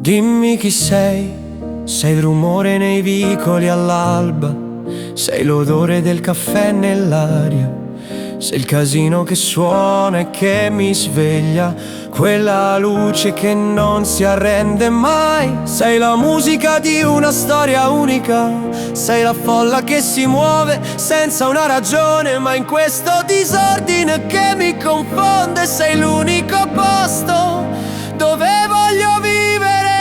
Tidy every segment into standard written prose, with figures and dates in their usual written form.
Dimmi chi sei, sei il rumore nei vicoli all'alba, sei l'odore del caffè nell'aria, sei il casino che suona e che mi sveglia, quella luce che non si arrende mai. Sei la musica di una storia unica, sei la folla che si muove senza una ragione, ma in questo disordine che mi confonde sei l'unico posto dove voglio vivere.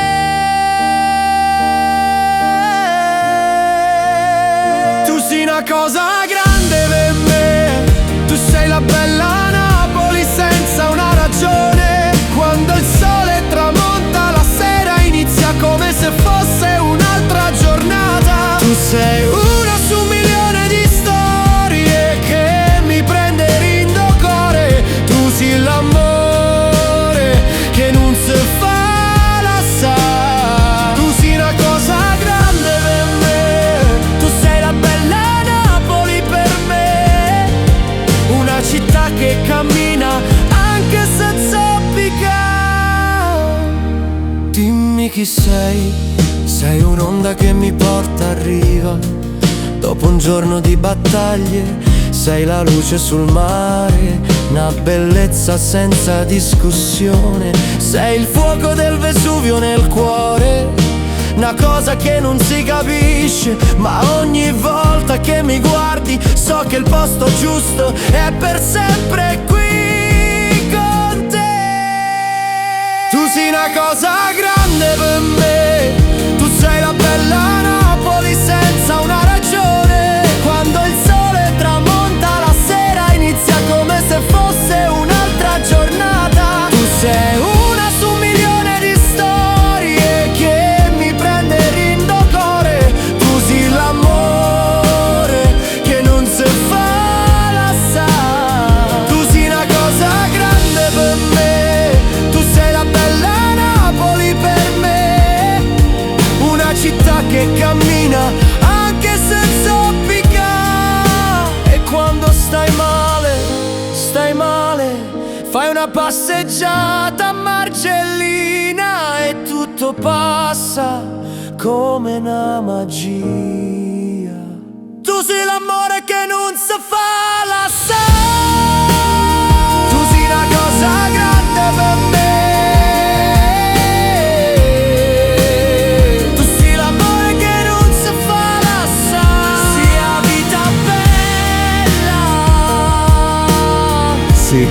Tu sei una cosa grande per me, tu sei la bella Napoli senza una ragione. Quando il sole tramonta la sera inizia come se fosse un'altra giornata. Tu sei una su un milione di storie che mi prende rindo cuore. Tu sei l'amore che non si fa la sa. Tu sei una cosa grande per me, tu sei la bella Napoli per me, una città che cammina anche se zoppica. Dimmi chi sei, sei un'onda che mi porta a riva dopo un giorno di battaglie, sei la luce sul mare, una bellezza senza discussione, sei il fuoco del Vesuvio nel cuore, una cosa che non si capisce, ma ogni volta che mi guardi so che il posto giusto è per sempre qui con te. Tu sei una cosa grande per me, tu sei la bella Napoli senza una ragione. Quando il sole tramonta la sera inizia come se fosse un'altra giornata. Tu sei una su un milione di storie che mi prende rindo cuore. Tu sei l'amore che non si fa la sa. Tu sei una cosa grande per me, tu sei la bella Napoli per me, una città che cammina anche se zoppica. E quando stai male, fai una passeggiata a Marcellina e tutto passa come una magia. Tu sei l'amore che non si fa la sa. Tu sei una cosa grande per me, tu sei l'amore che non si fa la sa. Sia vita bella, Sì,